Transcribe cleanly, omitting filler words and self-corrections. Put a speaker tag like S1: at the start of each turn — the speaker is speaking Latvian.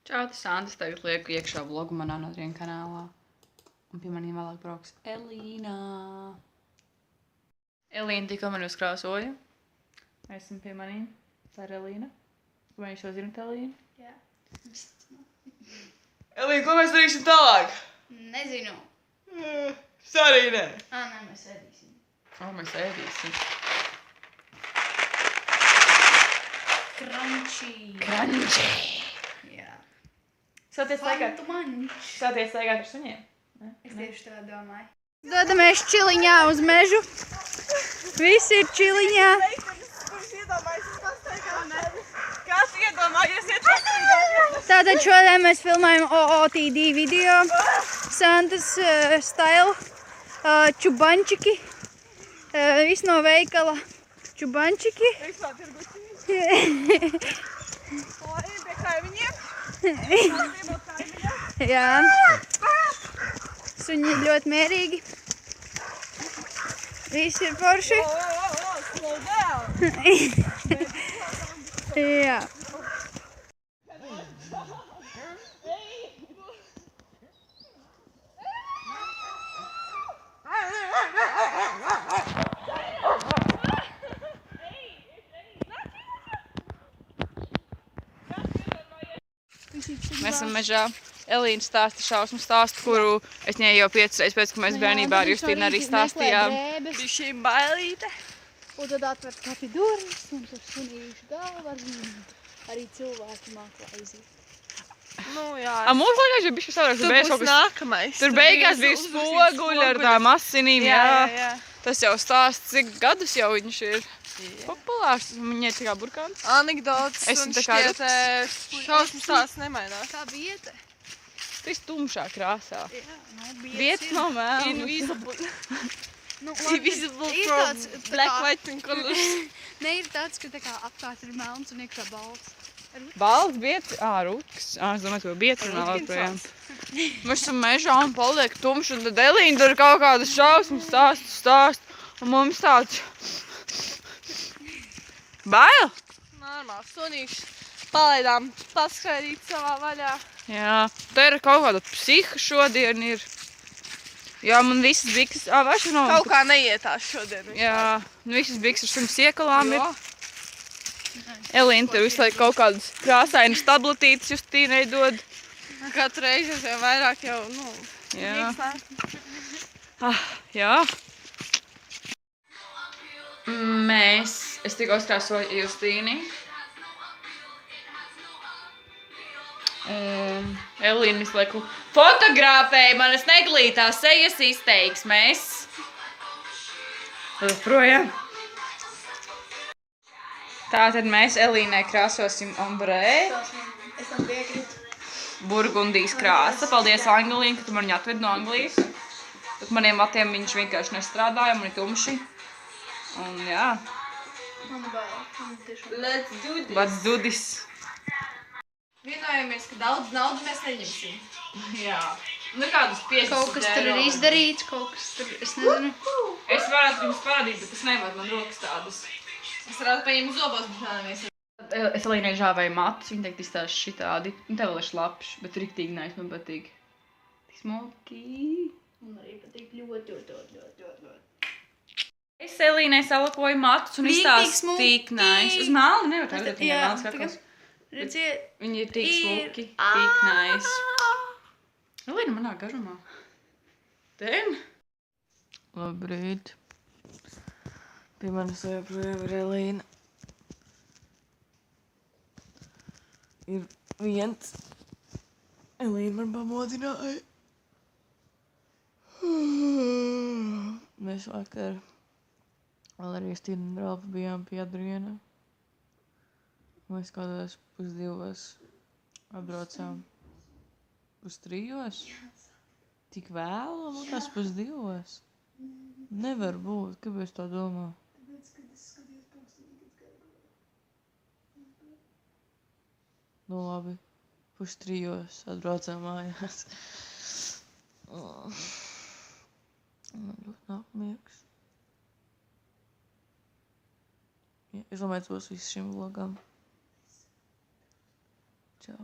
S1: Čau, tas Sandis tagad lieku iekšā vlogu manā Nodrien kanālā. Un pie maniem vēlāk brauks Elīna. Elīna tikko mani uzkrāsoja. Esmu pie maniem. Tā ir Elīna. Vai jūs jau zināt Elīnu?
S2: Jā.
S1: Elīna, ko mēs darīsim tālāk?
S2: Nezinu.
S1: Es arī ne.
S2: Nē, mēs ēdīsim.
S1: Mēs ēdīsim.
S2: Crunchy. Jā.
S1: Sāties
S2: Fantu manč.
S1: staigāt ar suņiem?
S2: Es tieši tā domāju. Dodamies čiliņā uz mežu. Visi ir čiliņā.
S3: Kas iedomājies iet pastaigāt?
S2: Tātad šodien mēs filmējam OOTD video. Santas style. Čubančiki. Viss no veikala. Čubančiki.
S3: Vispār tirgučiņi. Oi, pie kaimiņiem. Piemot kaimiņiem.
S2: Jā. Suņi ir ļoti mierīgi. Viss ir forši.
S3: Slow down.
S2: Jā.
S1: Mēs esam mežā. Elīna stāsta šausmu stāstu, kuru es viņai jau 5 reizes pēc, ka mēs bērnībā ar Justīnu arī stāstījām.
S3: Bija šī bailīte.
S2: Un tad atver kati durvis, un tur sunīšu galva arī cilvēki māk laizīt.
S3: Nu jā.
S1: Mūsu laikā jau bišķi savādāk,
S3: Tur
S1: bija
S3: būs nākamais.
S1: Tur beigās bija spoguļi ar tām asinīm, jā. Tas jau stāsts, cik gadus jau viņš ir populārs, viņai tā kā burkāns.
S3: Anekdotas
S1: Esmu
S3: un
S1: tā kā
S3: šķiet šausmu stāsts nemainās.
S2: Tā vieta.
S1: Tu esi tumšā krāsā.
S2: Jā,
S1: Vietas nav melnas.
S3: Invisible.
S2: Nu,
S3: Invisible
S2: ir
S3: from
S2: tāds, tā
S3: black,
S2: kā-
S3: white and colors.
S2: Ne, ir tāds, ka tā kā apkārt ir melns un iekšā balts.
S1: Balts, biets, rutks. Es domāju, ka biets runā vēl projām. Mēs esam mežā un paliek tumši, un tad Elīna tur kaut kādas šausmas stāst. Un mums tāds... Bail?
S3: Normāli, sunīši palaidām paskraidīt savā vaļā.
S1: Jā, te ir kaut kāda psiha šodien ir. Jā, man visas bikses... Vairs nav...
S3: Kaut kā neietās šodien.
S1: Jā, visas bikses ar šim siekalām ir. Elīna tur visu laiku kaut kādas krāsainas tabletītes Justīnai dod.
S3: Katru reizi jau vairāk jau,
S1: Jā.
S3: mīkstā.
S1: Jā. Es tikko uzkrāsoju Justīni. Un Elīna visu laiku fotografēja manas neglītās sejas izteiksmēs. Tad projām. Tātad mēs Elīnai krāsosim ombrē.
S2: Es tam piekrītu.
S1: Burgundijas krāsa. Paldies Angelīna, ka tu mani atvedi no Anglijas. Tad maniem matiem viņš vienkārši nestrādāja, man ir tumši. Un jā.
S2: Man bail. Man tiešām.
S1: Let's do this.
S3: Vienojamies, ka daudz naudu mēs neņemsim.
S1: Jā. Nu kādus 50
S2: Kaut kas tur ir
S1: eiro.
S2: izdarīts, kaut kas tur, es nezinu.
S1: Es varētu jums parādīt, bet es nevaru, man rokas tādas.
S3: Es varētu paņemt zobos, bet šādamies.
S1: Es Elīnai žāvēju matus, viņa teikt izstāst šitādi. Un tev vēl ir slapš, bet riktīgi nice, man patīk. Tik smalki.
S2: Man arī patīk ļoti.
S1: Es Elīnai salakoju matus un
S2: Riktīgi
S1: izstāst
S2: smuki.
S1: tik nice. Uz melni nevar tagad, viņai
S2: Jā,
S1: melns kakls.
S2: Redziet.
S1: Viņi ir tik
S2: Ir.
S1: smuki, tik nice. Elīna manā garumā. Ten? Labrīt. Pie manis joprojām ir Elīna. Ir viens. Elīna man pamodināja. Mēs vakar vēl ar Justīnu un Ralfu bijām pie Adriena. Mēs kādās 1:30 atbraucām. 1:03? Tik vēlu, man tās 1:02. Nevar būt, kāpēc tā domā? Nu labi, 2:03 atbraucām mājās. Man ļoti nāk miegs. Es domāju, tas būs viss šim vlogam. Čau.